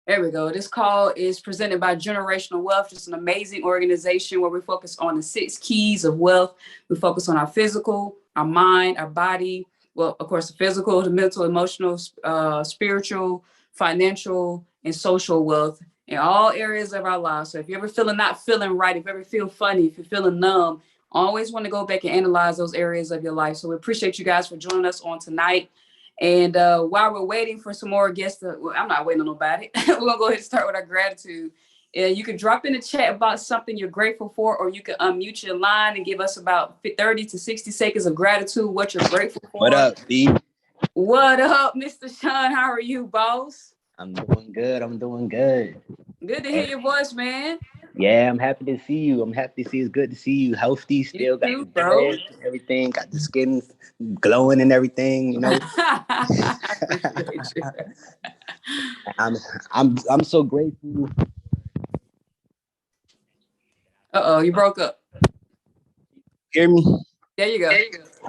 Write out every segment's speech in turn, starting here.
There we go. This call is presented by Generational Wealth. It's an amazing organization where we focus on the 6 keys of wealth. We focus on our physical, our mind, our body. Well, of course, the physical, the mental, emotional, spiritual, financial, and social wealth in all areas of our lives. So if you're ever not feeling right, if you ever feel funny, if you're feeling numb, always want to go back and analyze those areas of your life. So we appreciate you guys for joining us on tonight. And while we're waiting for some more guests, I'm not waiting on nobody. We're going to go ahead and start with our gratitude. You can drop in the chat about something you're grateful for, or you can unmute your line and give us about 30 to 60 seconds of gratitude, what you're grateful for. What up, B? What up, Mr. Sean? How are you, boss? I'm doing good. Good to hear your voice, man. Yeah, I'm happy to see you. It's good to see you. Healthy, still got the bro. Everything, got the skin glowing and everything, you know. I'm so grateful. You broke up. Hear me? There you go.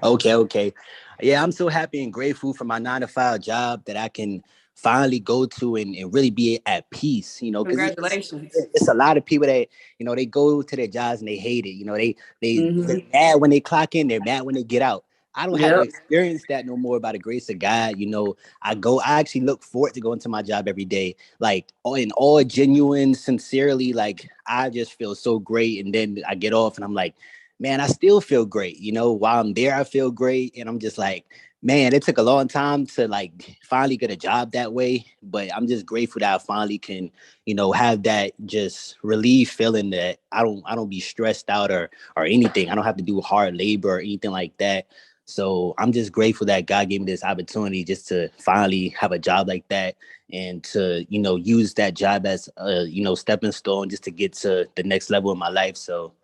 Okay. Yeah, I'm so happy and grateful for my 9-to-5 job that I can finally go to and really be at peace, you know. Congratulations. It's a lot of people that, you know, they go to their jobs and they hate it. You know, they're mad when they clock in, they're mad when they get out. I don't have to experience that no more by the grace of God. You know, I actually look forward to going to my job every day, like in all genuine, sincerely, like I just feel so great. And then I get off and I'm like, man, I still feel great. You know, while I'm there, I feel great. And I'm just like, man, it took a long time to like finally get a job that way. But I'm just grateful that I finally can, you know, have that just relief feeling that I don't be stressed out or anything. I don't have to do hard labor or anything like that. So I'm just grateful that God gave me this opportunity just to finally have a job like that and to, you know, use that job as a, you know, stepping stone just to get to the next level in my life. So,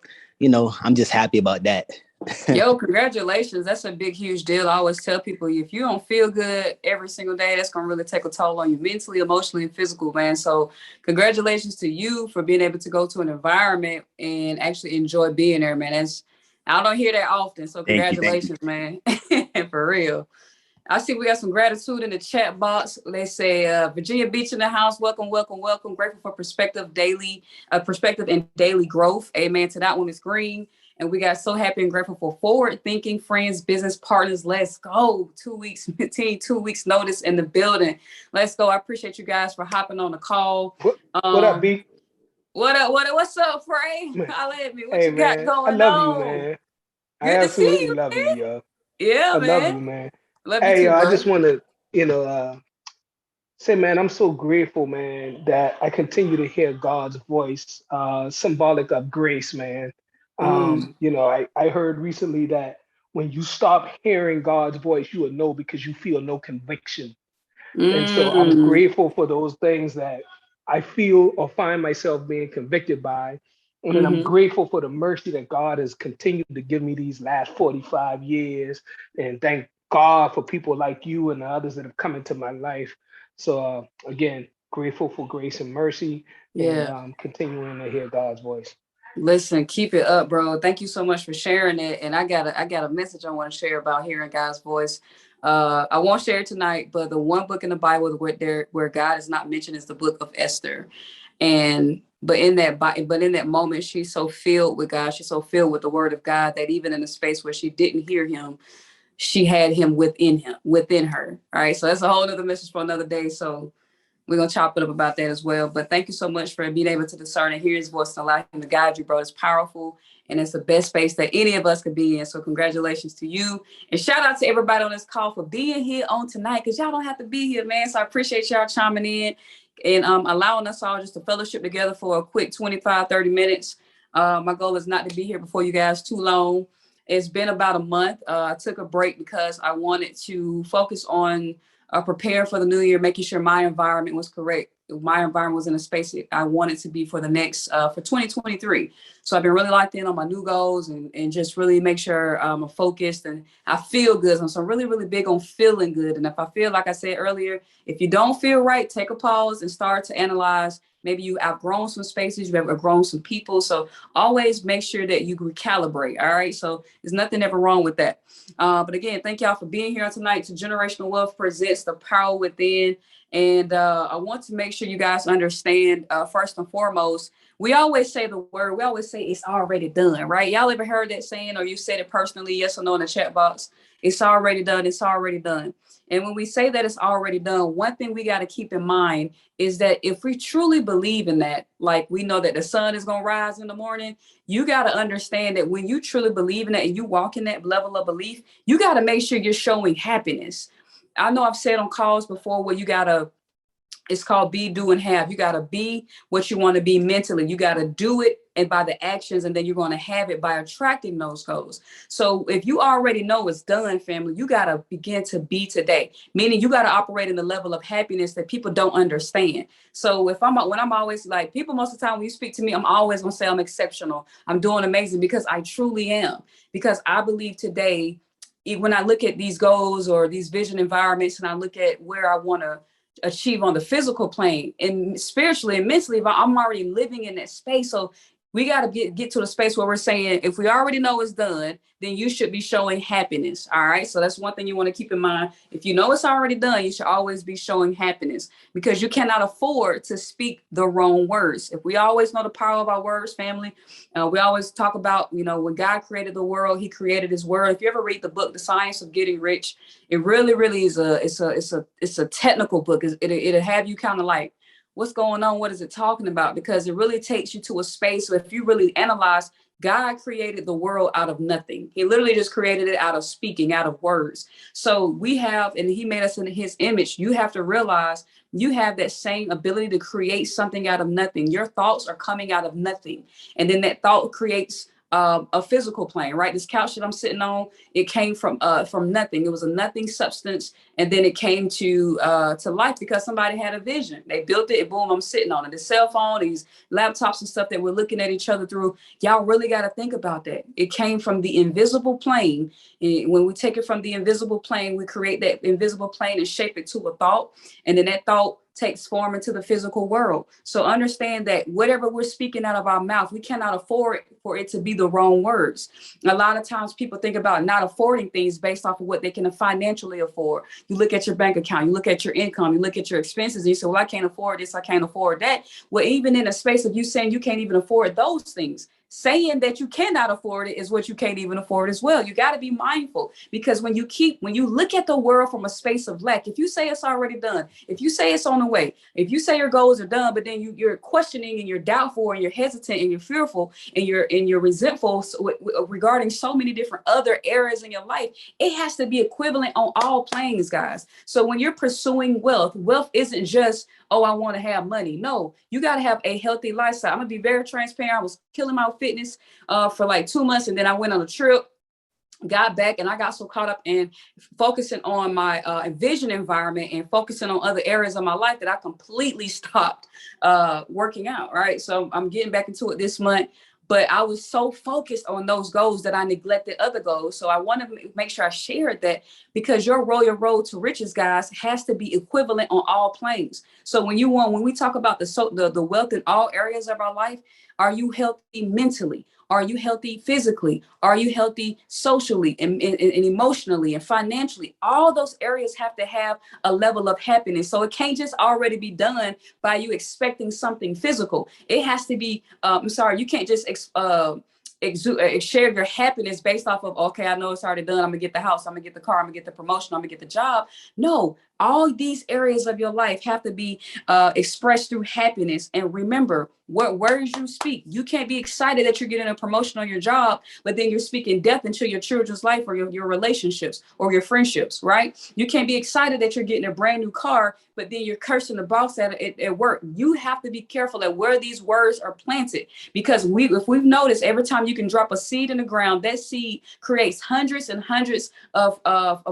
you know, I'm just happy about that. Yo, congratulations. That's a big, huge deal. I always tell people, if you don't feel good every single day, that's going to really take a toll on you mentally, emotionally, and physical, man. So congratulations to you for being able to go to an environment and actually enjoy being there, man. I don't hear that often. So congratulations, man. For real. I see we got some gratitude in the chat box. They say Virginia Beach in the house. Welcome. Grateful for perspective and daily growth. Amen to that one. Is Green. And we got so happy and grateful for forward-thinking friends, business partners. Let's go. 2 weeks, 2 weeks notice in the building. Let's go. I appreciate you guys for hopping on the call. What up, B? What up? What's up, Frey? Holla at me. What you man, got going on? I love you, man. I absolutely love you, yo. Yeah, I man. love you, man. Love you too, I bro. just want to, say, man, I'm so grateful, man, that I continue to hear God's voice, symbolic of grace, man. I heard recently that when you stop hearing God's voice, you will know because you feel no conviction. And so I'm grateful for those things that I feel or find myself being convicted by. And then I'm grateful for the mercy that God has continued to give me these last 45 years. And thank God for people like you and the others that have come into my life. So again, grateful for grace and mercy and continuing to hear God's voice. Listen, keep it up, bro. Thank you so much for sharing it. And I got a message I want to share about hearing God's voice. I won't share it tonight, but the one book in the Bible where God is not mentioned is the book of Esther. But in that moment, she's so filled with God. She's so filled with the word of God that even in a space where she didn't hear him, she had him within her. All right. So that's a whole other message for another day. So we're going to chop it up about that as well. But thank you so much for being able to discern and hear his voice and allow him to guide you, bro. It's powerful. And it's the best space that any of us could be in. So congratulations to you. And shout out to everybody on this call for being here on tonight, because y'all don't have to be here, man. So I appreciate y'all chiming in and allowing us all just to fellowship together for a quick 25, 30 minutes. My goal is not to be here before you guys too long. It's been about a month. I took a break because I wanted to focus on preparing for the new year, making sure my environment was correct. My environment was in a space that I wanted to be for the next, for 2023. So I've been really locked in on my new goals and just really make sure I'm focused and I feel good. So I'm really, really big on feeling good. And if I feel, like I said earlier, if you don't feel right, take a pause and start to analyze. Maybe you outgrown some spaces, you have outgrown some people. So always make sure that you recalibrate. All right. So there's nothing ever wrong with that. But again, thank y'all for being here tonight. To Generational Wealth presents The Power Within. And I want to make sure you guys understand, first and foremost, we always say the word, we always say it's already done, right? Y'all ever heard that saying, or you said it personally, yes or no, in the chat box? It's already done. It's already done. And when we say that it's already done, one thing we got to keep in mind is that if we truly believe in that, like we know that the sun is going to rise in the morning, you got to understand that when you truly believe in that and you walk in that level of belief, you got to make sure you're showing happiness. I know I've said on calls before where you got to, it's called be, do, and have. You got to be what you want to be mentally. You got to do it and by the actions, and then you're going to have it by attracting those goals. So if you already know it's done, family, you got to begin to be today, meaning you got to operate in the level of happiness that people don't understand. So if when I'm always like, people most of the time when you speak to me, I'm always going to say I'm exceptional. I'm doing amazing because I truly am, because I believe today, when I look at these goals or these vision environments and I look at where I want to achieve on the physical plane and spiritually and mentally, but I'm already living in that space. So we got to get to the space where we're saying, if we already know it's done, then you should be showing happiness. All right. So that's one thing you want to keep in mind. If you know it's already done, you should always be showing happiness, because you cannot afford to speak the wrong words. If we always know the power of our words, family, we always talk about, when God created the world, he created his word. If you ever read the book, The Science of Getting Rich, it really is it's a technical book. It'll have you kind of like, what's going on? What is it talking about? Because it really takes you to a space where if you really analyze, God created the world out of nothing. He literally just created it out of speaking, out of words. So we have, and he made us in his image. You have to realize you have that same ability to create something out of nothing. Your thoughts are coming out of nothing. And then that thought creates a physical plane, right? This couch that I'm sitting on, it came from nothing. It was a nothing substance, and then it came to life because somebody had a vision. They built it, and boom, I'm sitting on it. The cell phone, these laptops and stuff that we're looking at each other through. Y'all really got to think about that. It came from the invisible plane. And when we take it from the invisible plane, we create that invisible plane and shape it to a thought, and then that thought takes form into the physical world. So understand that whatever we're speaking out of our mouth, we cannot afford for it to be the wrong words. A lot of times people think about not affording things based off of what they can financially afford. You look at your bank account, you look at your income, you look at your expenses, and you say, well, I can't afford this, I can't afford that. Well, even in a space of you saying you can't even afford those things, saying that you cannot afford it is what you can't even afford as well. You got to be mindful, because when you look at the world from a space of lack, if you say it's already done, if you say it's on the way, if you say your goals are done, but then you're questioning and you're doubtful and you're hesitant and you're fearful and you're resentful regarding so many different other areas in your life, it has to be equivalent on all planes, guys. So when you're pursuing wealth isn't just, oh, I want to have money. No, you got to have a healthy lifestyle. I'm gonna be very transparent. I was killing my fitness for like 2 months, and then I went on a trip, got back, and I got so caught up in focusing on my vision environment and focusing on other areas of my life that I completely stopped working out. Right. So I'm getting back into it this month. But I was so focused on those goals that I neglected other goals. So I want to make sure I shared that, because your road to riches, guys, has to be equivalent on all planes. So when we talk about the wealth in all areas of our life, are you healthy mentally? Are you healthy physically? Are you healthy socially and emotionally and financially? All those areas have to have a level of happiness. So it can't just already be done by you expecting something physical. It has to be, you can't just share your happiness based off of, okay, I know it's already done, I'm gonna get the house, I'm gonna get the car, I'm gonna get the promotion, I'm gonna get the job. No, all these areas of your life have to be expressed through happiness. And remember, what words you speak. You can't be excited that you're getting a promotion on your job, but then you're speaking death into your children's life or your relationships or your friendships, right? You can't be excited that you're getting a brand new car, but then you're cursing the boss at work. You have to be careful at where these words are planted, because if we've noticed, every time you can drop a seed in the ground, that seed creates hundreds and hundreds of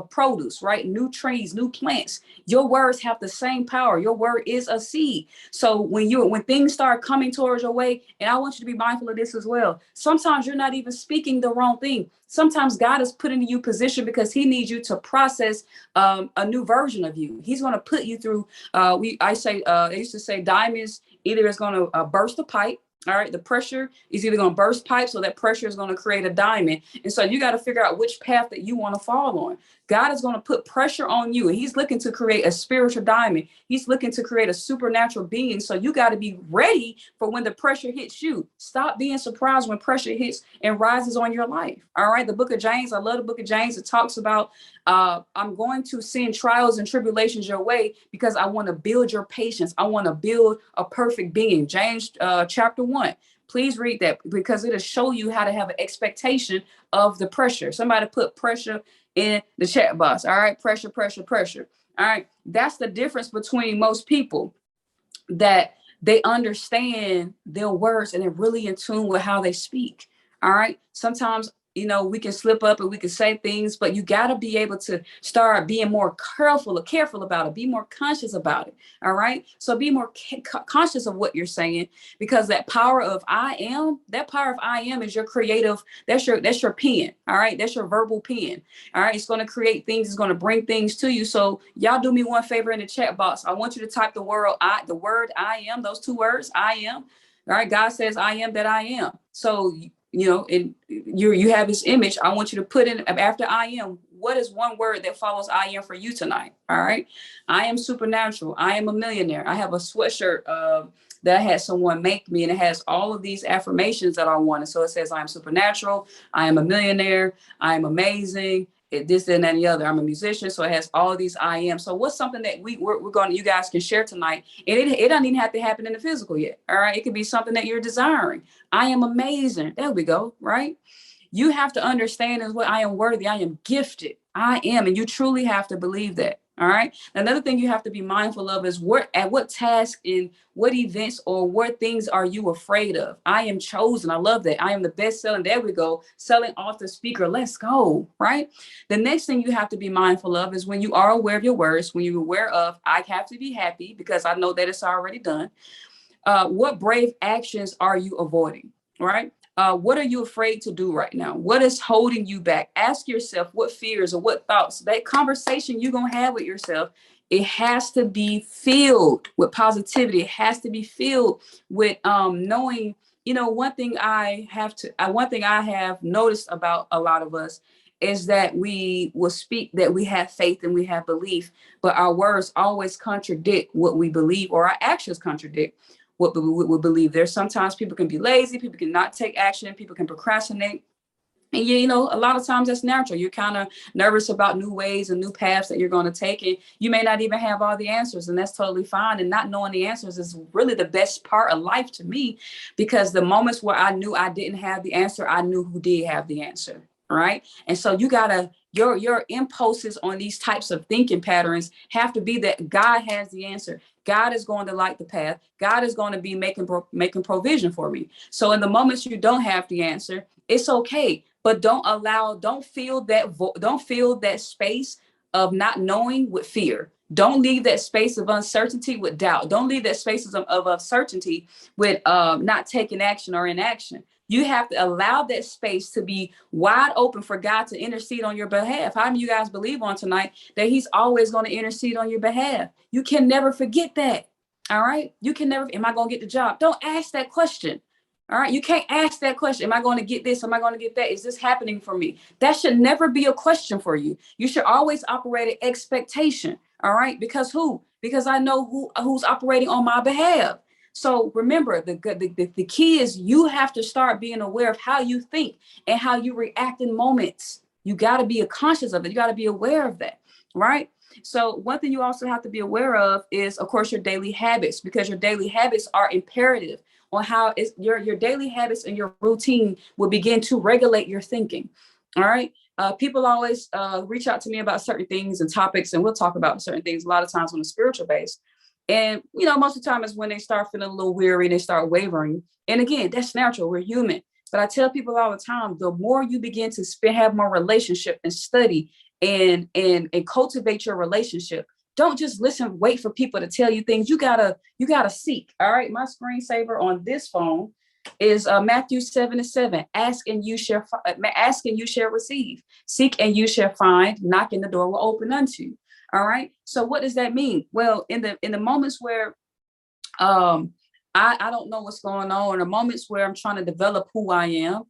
produce, right? New trees, new plants. Your words have the same power. Your word is a seed. So when things start coming towards your way, and I want you to be mindful of this as well. Sometimes you're not even speaking the wrong thing. Sometimes God is putting you in position because he needs you to process a new version of you. He's going to put you through, they used to say diamonds, either it's going to burst a pipe, All right. The pressure is either going to burst pipes or that pressure is going to create a diamond. And so you got to figure out which path that you want to fall on. God is going to put pressure on you, and he's looking to create a spiritual diamond. He's looking to create a supernatural being. So you got to be ready for when the pressure hits you. Stop being surprised when pressure hits and rises on your life. All right. The book of James, I love the book of James. It talks about I'm going to send trials and tribulations your way because I want to build your patience. I want to build a perfect being. James chapter 1. Please read that because it'll show you how to have an expectation of the pressure. Somebody put pressure in the chat box. All right. Pressure, pressure, pressure. All right. That's the difference between most people, that they understand their words and they're really in tune with how they speak. All right. Sometimes, we can slip up and we can say things, but you got to be able to start being more careful about it, be more conscious about it. All right. So be more conscious of what you're saying, because that power of I am is your creative. That's your pen. All right. That's your verbal pen. All right. It's going to create things. It's going to bring things to you. So y'all do me one favor in the chat box. I want you to type the word I am, those two words, I am. All right. God says, I am that I am. So, and you have his image. I want you to put in after I am, what is one word that follows I am for you tonight? All right. I am supernatural. I am a millionaire. I have a sweatshirt that I had someone make me, and it has all of these affirmations that I wanted. So it says, I am supernatural. I am a millionaire. I am amazing. This, and that, and the other. I'm a musician. So it has all of these I am. So what's something that we're going to, you guys can share tonight? And it doesn't even have to happen in the physical yet. All right. It could be something that you're desiring. I am amazing. There we go. Right. You have to understand is what I am worthy. I am gifted. I am. And you truly have to believe that. All right. Another thing you have to be mindful of is at what task, in what events, or what things are you afraid of? I am chosen. I love that. I am the best selling. There we go. Selling author, speaker. Let's go. Right. The next thing you have to be mindful of is when you are aware of your words, when you're aware of, I have to be happy because I know that it's already done. What brave actions are you avoiding? Right. What are you afraid to do right now? What is holding you back? Ask yourself what fears or what thoughts, that conversation you're going to have with yourself, it has to be filled with positivity. It has to be filled with knowing, one thing I have noticed about a lot of us is that we will speak that we have faith and we have belief, but our words always contradict what we believe, or our actions contradict what we believe. There's sometimes people can be lazy, people can not take action, people can procrastinate. And a lot of times that's natural. You're kind of nervous about new ways and new paths that you're going to take. And you may not even have all the answers, and that's totally fine. And not knowing the answers is really the best part of life to me, because the moments where I knew I didn't have the answer, I knew who did have the answer. Right. And so you gotta, your impulses on these types of thinking patterns have to be that God has the answer. God is going to light the path. God is going to be making provision for me. So in the moments you don't have the answer, it's okay. But don't fill that space of not knowing with fear. Don't leave that space of uncertainty with doubt. Don't leave that spaces of uncertainty with not taking action or inaction. You have to allow that space to be wide open for God to intercede on your behalf. How many of you guys believe on tonight that he's always going to intercede on your behalf? You can never forget that. All right. You can never, am I going to get the job? Don't ask that question. All right. You can't ask that question. Am I going to get this? Am I going to get that? Is this happening for me? That should never be a question for you. You should always operate at expectation. All right. Because who? Because I know who's operating on my behalf. So remember, the key is you have to start being aware of how you think and how you react in moments. You got to be conscious of it. You got to be aware of that. Right. So one thing you also have to be aware of is, of course, your daily habits, because your daily habits are imperative on how your daily habits and your routine will begin to regulate your thinking. All right. People always reach out to me about certain things and topics, and we'll talk about certain things a lot of times on a spiritual base. And, most of the time is when they start feeling a little weary, they start wavering. And again, that's natural. We're human. But I tell people all the time, the more you begin to have more relationship and study and cultivate your relationship, don't just listen, wait for people to tell you things. You gotta seek. All right. My screensaver on this phone is Matthew 7:7. Ask and you shall receive. Seek and you shall find. Knock and the door will open unto you. All right. So what does that mean? Well, in the moments where I don't know what's going on. In the moments where I'm trying to develop who I am,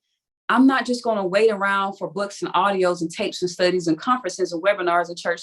I'm not just going to wait around for books and audios and tapes and studies and conferences and webinars and church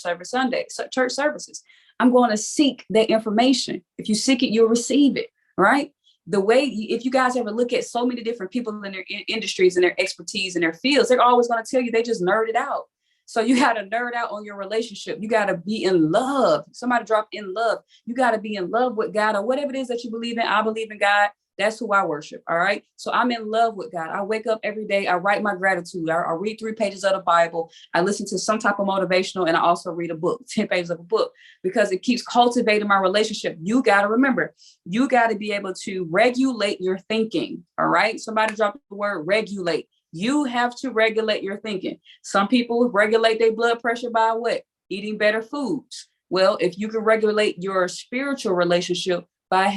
services. I'm going to seek that information. If you seek it, you'll receive it, right? If you guys ever look at so many different people in their industries and their expertise in their fields, they're always going to tell you they just nerded out. So you got to nerd out on your relationship. You got to be in love. Somebody drop in love. You got to be in love with God or whatever it is that you believe in. I believe in God. That's who I worship. All right. So I'm in love with God. I wake up every day. I write my gratitude. I read 3 pages of the Bible. I listen to some type of motivational, and I also read a book, 10 pages of a book, because it keeps cultivating my relationship. You got to remember, you got to be able to regulate your thinking. All right. Somebody dropped the word regulate. You have to regulate your thinking. Some people regulate their blood pressure by what? Eating better foods. Well, if you can regulate your spiritual relationship by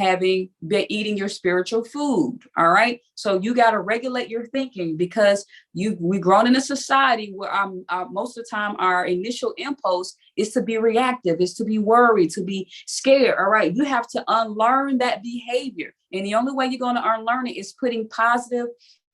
eating your spiritual food. All right. So you got to regulate your thinking, because we've grown in a society where most of the time our initial impulse is to be reactive, is to be worried, to be scared. All right. You have to unlearn that behavior. And the only way you're going to unlearn it is putting positive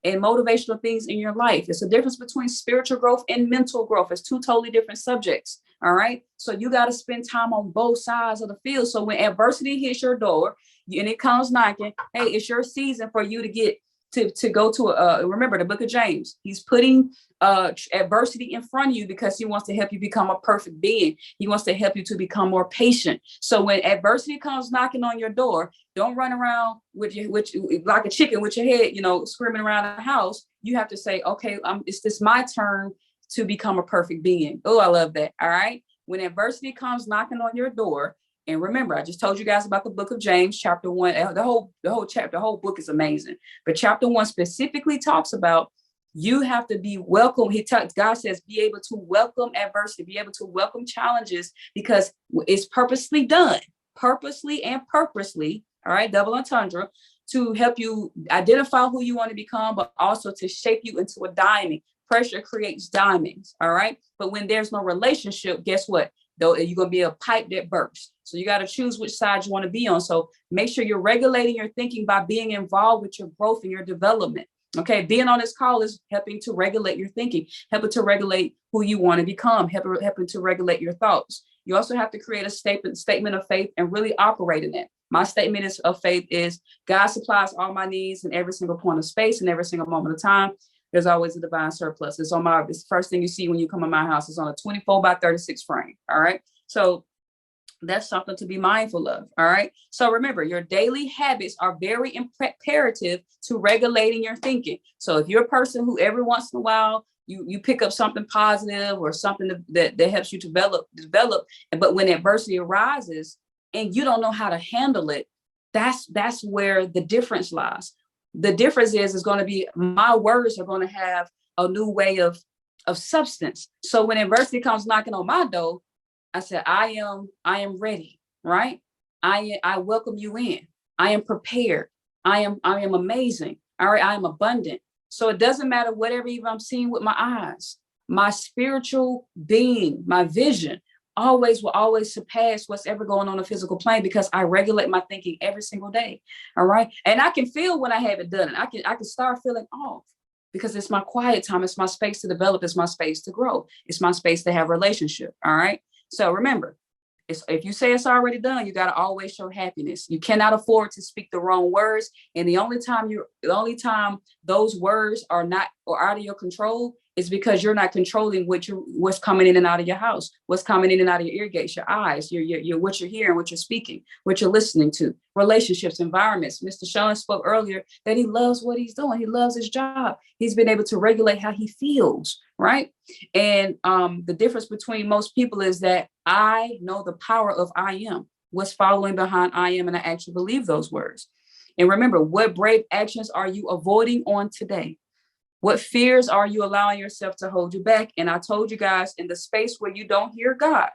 and motivational things in your life. It's a difference between spiritual growth and mental growth. It's 2 totally different subjects. All right. So you got to spend time on both sides of the field. So when adversity hits your door and it comes knocking, hey, it's your season for you to get to go to remember the book of James. He's putting adversity in front of you because he wants to help you become a perfect being. He wants to help you to become more patient. So when adversity comes knocking on your door, don't run around like a chicken with your head, screaming around the house. You have to say, okay, it's this my turn to become a perfect being. Oh, I love that. All right. When adversity comes knocking on your door, and remember, I just told you guys about the book of James, chapter 1. The whole chapter, the whole book is amazing. But chapter 1 specifically talks about you have to be welcome. God says, be able to welcome adversity, be able to welcome challenges, because it's purposely done, purposely and purposely. All right. Double entendre, to help you identify who you want to become, but also to shape you into a diamond. Pressure creates diamonds. All right. But when there's no relationship, guess what? Though you're going to be a pipe that bursts. So you got to choose which side you want to be on. So make sure you're regulating your thinking by being involved with your growth and your development. Okay. Being on this call is helping to regulate your thinking, helping to regulate who you want to become, helping to regulate your thoughts. You also have to create a statement of faith and really operate in it. My statement of faith is God supplies all my needs in every single point of space and every single moment of time. There's always a divine surplus. It's the first thing you see when you come in my house. It's on a 24/36 frame. All right. So that's something to be mindful of. All right. So remember, your daily habits are very imperative to regulating your thinking. So if you're a person who every once in a while you pick up something positive or something that helps you develop, but when adversity arises and you don't know how to handle it, that's where the difference lies. The difference is going to be my words are going to have a new way of substance. So when adversity comes knocking on my door, I said, I am ready, right? I welcome you in. I am prepared. I am amazing. All right. I am abundant. So it doesn't matter whatever even I'm seeing with my eyes, my spiritual being, my vision will always surpass what's ever going on the physical plane, because I regulate my thinking every single day. All right. And I can feel when I haven't done it. I can start feeling off, because it's my quiet time. It's my space to develop. It's my space to grow. It's my space to have a relationship. All right. So remember, if you say it's already done, you got to always show happiness. You cannot afford to speak the wrong words. And the only time those words are not or out of your control is because you're not controlling what's coming in and out of your house, what's coming in and out of your ear gates, your eyes, your what you're hearing, what you're speaking, what you're listening to, relationships, environments. Mr. Sean spoke earlier that he loves what he's doing. He loves his job. He's been able to regulate how he feels, right? And the difference between most people is that I know the power of I am, what's following behind I am, and I actually believe those words. And remember, what brave actions are you avoiding on today? What fears are you allowing yourself to hold you back? And I told you guys, in the space where you don't hear God,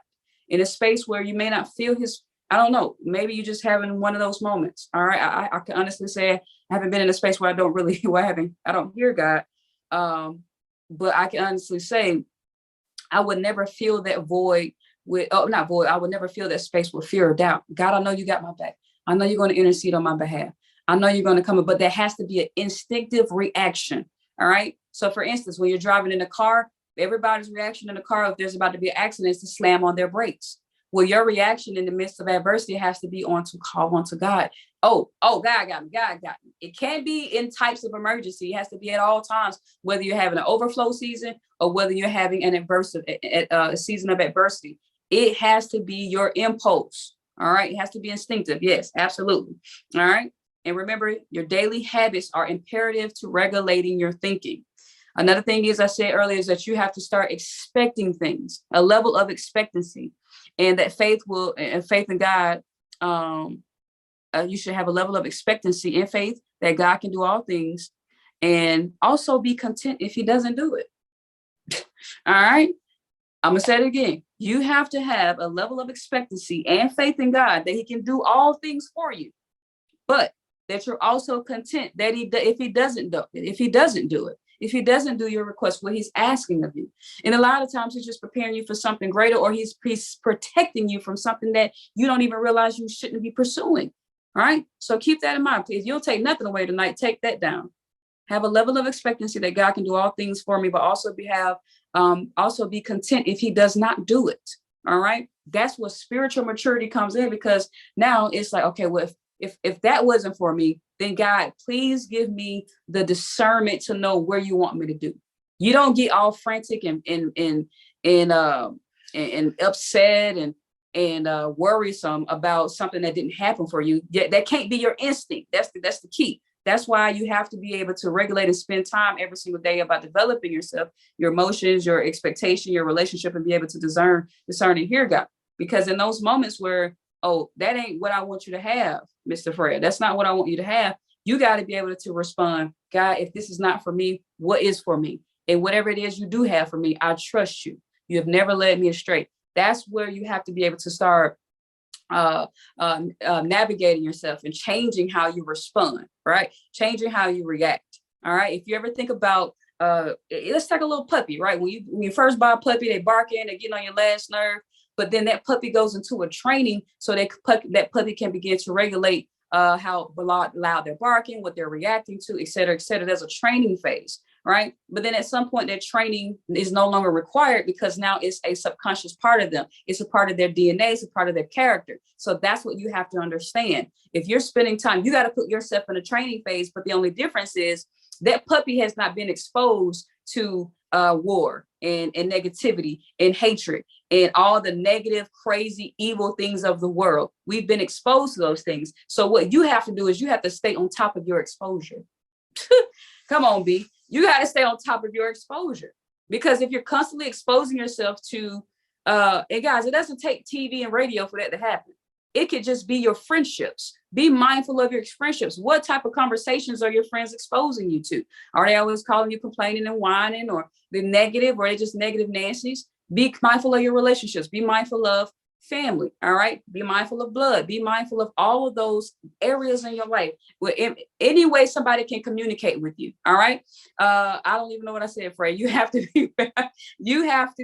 in a space where you may not feel his, I don't know, maybe you're just having one of those moments. All right. I can honestly say I haven't been in a space where I don't hear God. But I can honestly say I would never feel that void I would never feel that space with fear or doubt. God, I know you got my back. I know you're going to intercede on my behalf. I know you're going to come, but there has to be an instinctive reaction. All right. So for instance, when you're driving in a car, everybody's reaction in the car, if there's about to be an accident, is to slam on their brakes. Well, your reaction in the midst of adversity has to be on to call on to God. Oh, God got me. God got me. It can't be in types of emergency. It has to be at all times, whether you're having an overflow season or whether you're having a season of adversity. It has to be your impulse. All right. It has to be instinctive. Yes, absolutely. All right. And remember, your daily habits are imperative to regulating your thinking. Another thing is, I said earlier, is that you have to start expecting things, a level of expectancy, and that faith in God. You should have a level of expectancy in faith that God can do all things, and also be content if he doesn't do it. All right. I'm going to say it again. You have to have a level of expectancy and faith in God that he can do all things for you, but that you're also content that if he doesn't do it, if he doesn't do your request, what he's asking of you. And a lot of times he's just preparing you for something greater, or he's protecting you from something that you don't even realize you shouldn't be pursuing. All right. So keep that in mind, please. You'll take nothing away tonight. Take that down. Have a level of expectancy that God can do all things for me, but also be content if he does not do it. All right. That's what spiritual maturity comes in, because now it's like, okay, well, if that wasn't for me, then God, please give me the discernment to know where you want me to do. You don't get all frantic and upset and worrisome about something that didn't happen for you. That can't be your instinct. That's the key. That's why you have to be able to regulate and spend time every single day about developing yourself, your emotions, your expectation, your relationship, and be able to discern and hear God. Because in those moments where, oh, that ain't what I want you to have, Mr. Fred, that's not what I want you to have, you got to be able to respond, God, if this is not for me, what is for me? And whatever it is you do have for me, I trust you. You have never led me astray. That's where you have to be able to start navigating yourself and changing how you respond, right? Changing how you react. All right. If you ever think about, let's take a little puppy, right? When you first buy a puppy, they bark in, they get on your last nerve, but then that puppy goes into a training so that puppy can begin to regulate how loud they're barking, what they're reacting to, et cetera, et cetera. There's a training phase, right? But then at some point that training is no longer required, because now it's a subconscious part of them. It's a part of their DNA. It's a part of their character. So that's what you have to understand. If you're spending time, you got to put yourself in a training phase. But the only difference is that puppy has not been exposed to war and negativity and hatred and all the negative, crazy, evil things of the world. We've been exposed to those things. So what you have to do is you have to stay on top of your exposure. Come on, B. You got to stay on top of your exposure, because if you're constantly exposing yourself to, and guys, it doesn't take TV and radio for that to happen. It could just be your friendships. Be mindful of your friendships. What type of conversations are your friends exposing you to? Are they always calling you complaining and whining, or the negative, or are they just negative Nancy's? Be mindful of your relationships. Be mindful of family. All right. Be mindful of blood. Be mindful of all of those areas in your life where any way somebody can communicate with you. All right. I don't even know what I said, Fred. You have to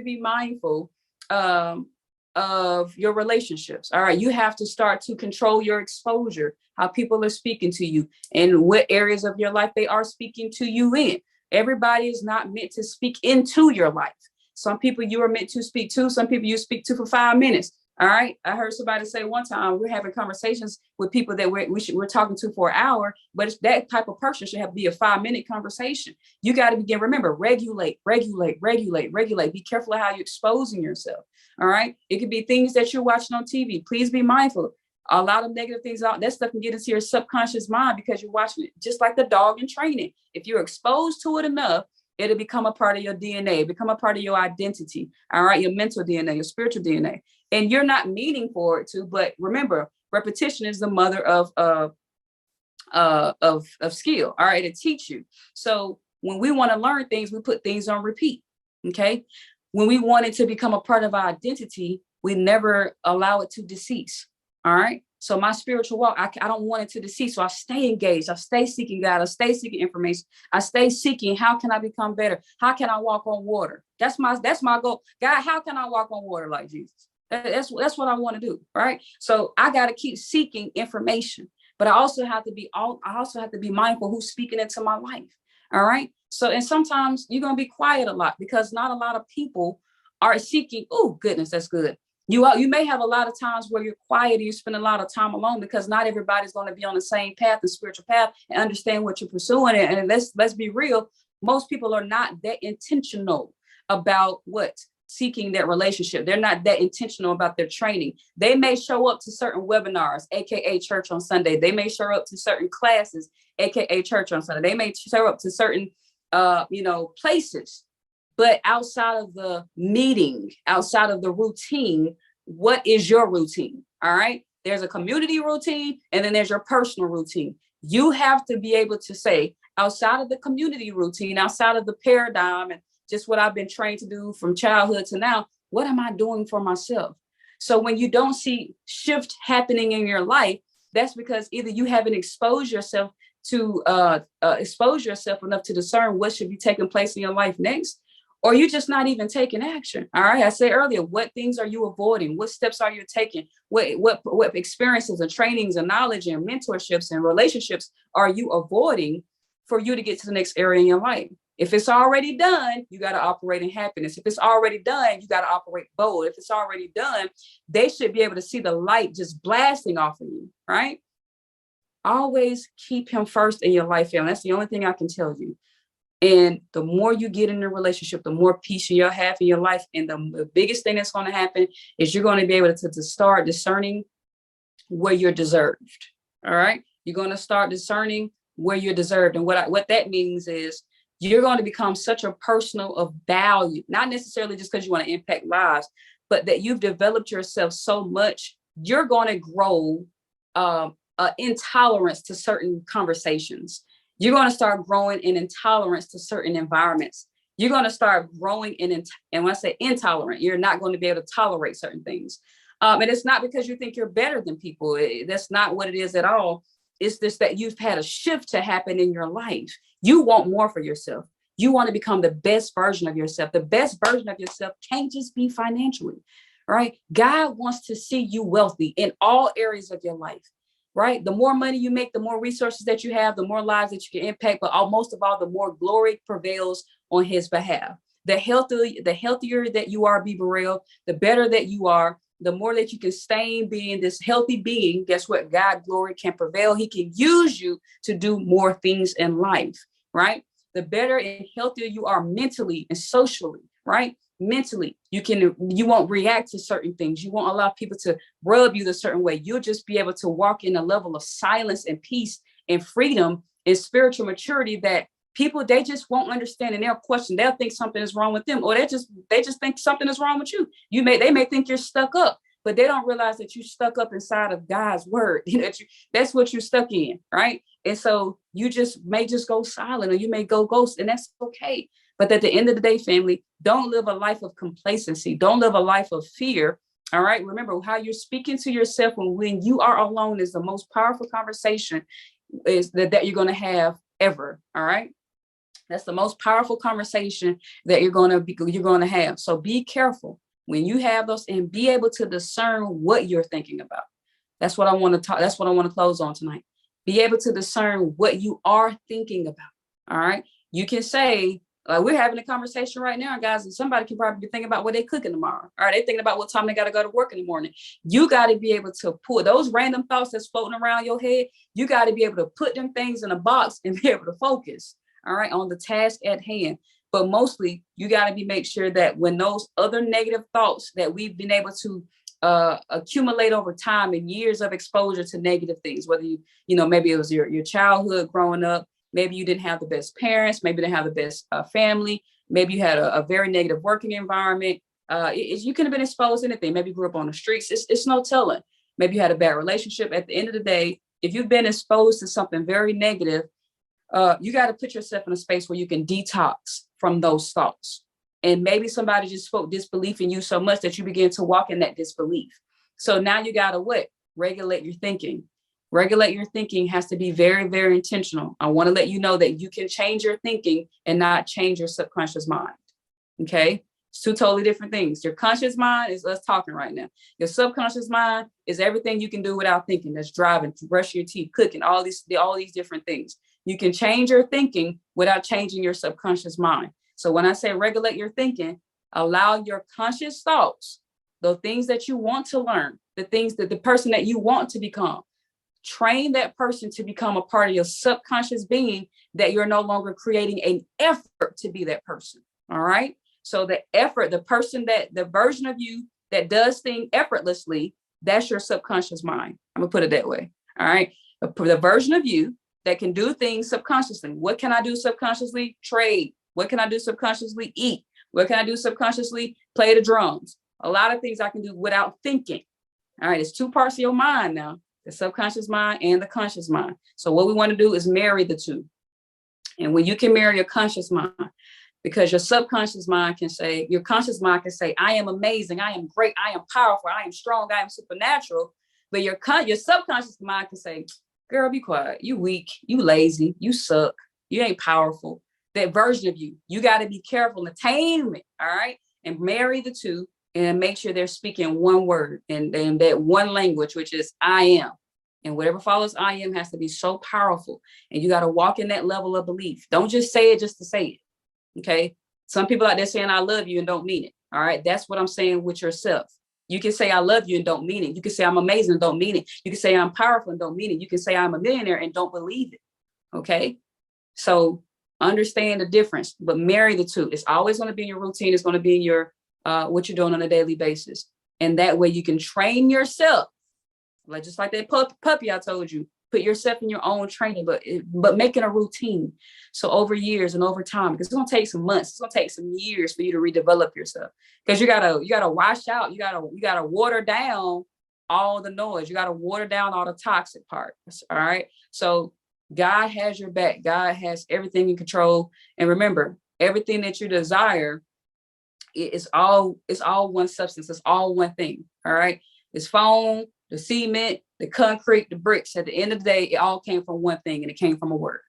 be mindful of your relationships. All right. You have to start to control your exposure, how people are speaking to you and what areas of your life they are speaking to you in. Everybody is not meant to speak into your life. Some people you are meant to speak to, some people you speak to for 5 minutes. All right. I heard somebody say one time, we're having conversations with people that we're talking to for an hour, but it's that type of person should have to be a 5-minute conversation. You got to begin, remember, regulate. Be careful of how you're exposing yourself. All right. It could be things that you're watching on TV. Please be mindful. A lot of negative things out that stuff can get into your subconscious mind because you're watching it, just like the dog in training. If you're exposed to it enough, it'll become a part of your DNA, become a part of your identity. All right. Your mental DNA, your spiritual DNA. And you're not meaning for it to, but remember, repetition is the mother of skill. All right. To teach you. So when we want to learn things, we put things on repeat. Okay. When we want it to become a part of our identity, we never allow it to decease. All right. So my spiritual walk, I don't want it to decease. So I stay engaged. I stay seeking God. I stay seeking information. I stay seeking, how can I become better? How can I walk on water? That's my goal. God, how can I walk on water like Jesus? That's what I want to do. Right. So I got to keep seeking information. but I also have to be mindful who's speaking into my life. All right. So, and sometimes you're going to be quiet a lot because not a lot of people are seeking. Oh, goodness, that's good. You may have a lot of times where you're quiet and you spend a lot of time alone because not everybody's going to be on the same path, the spiritual path, and understand what you're pursuing. And let's be real. Most people are not that intentional about what seeking that relationship. They're not that intentional about their training. They may show up to certain webinars, aka church on Sunday. They may show up to certain classes, aka church on Sunday. They may show up to certain places. But outside of the meeting, outside of the routine, what is your routine? All right. There's a community routine and then there's your personal routine. You have to be able to say, outside of the community routine, outside of the paradigm and just what I've been trained to do from childhood to now, what am I doing for myself? So when you don't see shift happening in your life, that's because either you haven't exposed yourself enough to discern what should be taking place in your life next, or you're just not even taking action. All right. I said earlier, what things are you avoiding? What steps are you taking? What experiences and trainings and knowledge and mentorships and relationships are you avoiding for you to get to the next area in your life? If it's already done, you got to operate in happiness. If it's already done, you got to operate bold. If it's already done, they should be able to see the light just blasting off of you, right? Always keep him first in your life, family. That's the only thing I can tell you. And the more you get in a relationship, the more peace you'll have in your life. And the biggest thing that's going to happen is you're going to be able to start discerning where you're deserved. All right. You're going to start discerning where you're deserved. And what that means is you're going to become such a personal of value, not necessarily just because you want to impact lives, but that you've developed yourself so much, you're going to grow intolerance to certain conversations. You're going to start growing in intolerance to certain environments. You're going to start growing and when I say intolerant, you're not going to be able to tolerate certain things. And it's not because you think you're better than people. That's not what it is at all. It's just that you've had a shift to happen in your life. You want more for yourself. You want to become the best version of yourself. The best version of yourself can't just be financially, right? God wants to see you wealthy in all areas of your life, right? The more money you make, the more resources that you have, the more lives that you can impact, but most of all, the more glory prevails on his behalf. The healthier that you are, be real, the better that you are, the more that you can stay in being this healthy being. Guess what? God glory can prevail. He can use you to do more things in life, right? The better and healthier you are mentally and socially, right? Mentally, you won't react to certain things. You won't allow people to rub you the certain way. You'll just be able to walk in a level of silence and peace and freedom and spiritual maturity that people, they just won't understand, and they'll question. They'll think something is wrong with them, or they just think something is wrong with you. They may think you're stuck up, but they don't realize that you're stuck up inside of God's word. That's what you're stuck in, right? And so you may just go silent, or you may go ghost, and that's okay. But at the end of the day, family, don't live a life of complacency. Don't live a life of fear. All right. Remember, how you're speaking to yourself when you are alone is the most powerful conversation is that you're going to have ever. All right. That's the most powerful conversation that you're going to have. So be careful when you have those and be able to discern what you're thinking about. That's what I want to talk. That's what I want to close on tonight. Be able to discern what you are thinking about. All right. You can say, we're having a conversation right now, guys, and somebody can probably be thinking about what they're cooking tomorrow. All right. They're thinking about what time they got to go to work in the morning. You got to be able to pull those random thoughts that's floating around your head. You got to be able to put them things in a box and be able to focus, all right, on the task at hand. But mostly you got to make sure that when those other negative thoughts that we've been able to accumulate over time and years of exposure to negative things, whether maybe it was your childhood growing up, maybe you didn't have the best parents, maybe you didn't have the best family, maybe you had a very negative working environment. You could have been exposed to anything. Maybe you grew up on the streets. It's no telling. Maybe you had a bad relationship. At the end of the day, if you've been exposed to something very negative, you got to put yourself in a space where you can detox from those thoughts. And maybe somebody just spoke disbelief in you so much that you begin to walk in that disbelief. So now you got to regulate your thinking. Regulate your thinking has to be very, very intentional. I want to let you know that you can change your thinking and not change your subconscious mind. Okay. It's two totally different things. Your conscious mind is us talking right now. Your subconscious mind is everything you can do without thinking. That's driving, brushing your teeth, cooking, all these different things. You can change your thinking without changing your subconscious mind. So when I say regulate your thinking, allow your conscious thoughts, the things that you want to learn, the things that the person that you want to become, train that person to become a part of your subconscious being, that you're no longer creating an effort to be that person. All right. So the effort, the person that the version of you that does things effortlessly, that's your subconscious mind. I'm gonna put it that way. All right. The version of you that can do things subconsciously. What can I do subconsciously? Trade. What can I do subconsciously? Eat. What can I do subconsciously? Play the drums. A lot of things I can do without thinking. All right. It's two parts of your mind now, the subconscious mind and the conscious mind. So what we want to do is marry the two. And when you can marry your conscious mind, because your subconscious mind can say, your conscious mind can say, I am amazing, I am great, I am powerful, I am strong, I am supernatural. But your subconscious mind can say, girl, be quiet. You weak, you lazy, you suck, you ain't powerful. That version of you, you got to be careful and tame it, all right? And marry the two and make sure they're speaking one word and that one language, which is I am. And whatever follows I am has to be so powerful. And you got to walk in that level of belief. Don't just say it just to say it. Okay. Some people out there saying I love you and don't mean it. All right. That's what I'm saying with yourself. You can say I love you and don't mean it. You can say I'm amazing and don't mean it. You can say I'm powerful and don't mean it. You can say I'm a millionaire and don't believe it. Okay. So understand the difference, but marry the two. It's always going to be in your routine. It's going to be in your what you're doing on a daily basis. And that way you can train yourself. Like just like that puppy I told you, put yourself in your own training, but making a routine. So over years and over time, because it's gonna take some months, it's gonna take some years for you to redevelop yourself. Because you gotta wash out, you gotta water down all the noise, you gotta water down all the toxic parts. All right. So God has your back. God has everything in control. And remember, everything that you desire, it's all one substance. It's all one thing. All right. It's phone, the cement, the concrete, the bricks. At the end of the day, it all came from one thing, and it came from a word.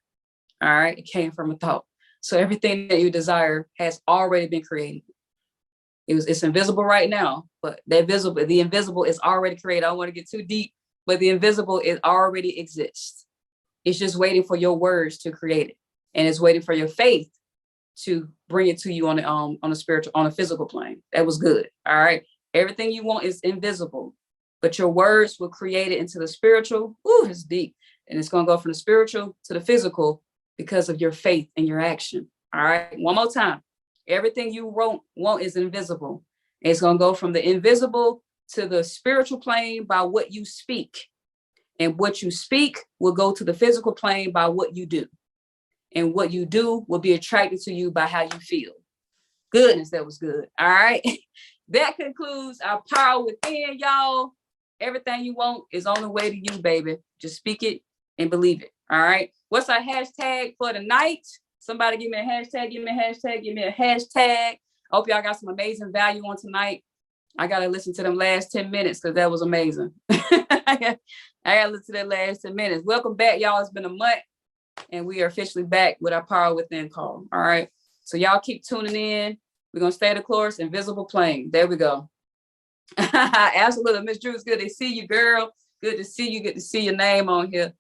All right. It came from a thought. So everything that you desire has already been created. It's invisible right now, but the invisible is already created. I don't want to get too deep, but the invisible it already exists. It's just waiting for your words to create it. And it's waiting for your faith to bring it to you on a spiritual, on a physical plane. That was good. All right. Everything you want is invisible, but your words will create it into the spiritual. Ooh, it's deep. And it's going to go from the spiritual to the physical because of your faith and your action. All right. One more time. Everything you want is invisible. It's going to go from the invisible to the spiritual plane by what you speak. And what you speak will go to the physical plane by what you do. And what you do will be attracted to you by how you feel. Goodness, that was good. All right. That concludes our Power Within, y'all. Everything you want is on the way to you, baby. Just speak it and believe it. All right. What's our hashtag for tonight? Somebody give me a hashtag, give me a hashtag, give me a hashtag. I hope y'all got some amazing value on tonight. I got to listen to them last 10 minutes because that was amazing. I got to listen to that last 10 minutes. Welcome back, y'all. It's been a month and we are officially back with our Power Within call. All right. So y'all keep tuning in. We're going to stay the course, invisible plane. There we go. Absolutely. Miss Drew, it's good to see you, girl. Good to see you. Good to see your name on here.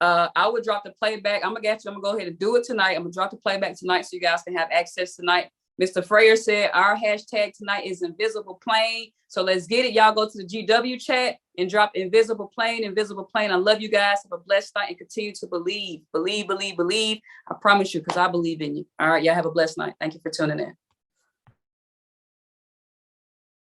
I would drop the playback. I'm gonna go ahead and do it tonight. I'm gonna drop the playback tonight so you guys can have access tonight. Mr. Freyer said our hashtag tonight is invisible plane. So let's get it. Y'all go to the GW chat and drop invisible plane, invisible plane. I love you guys. Have a blessed night and continue to believe. Believe, believe, believe. I promise you, because I believe in you. All right, y'all have a blessed night. Thank you for tuning in.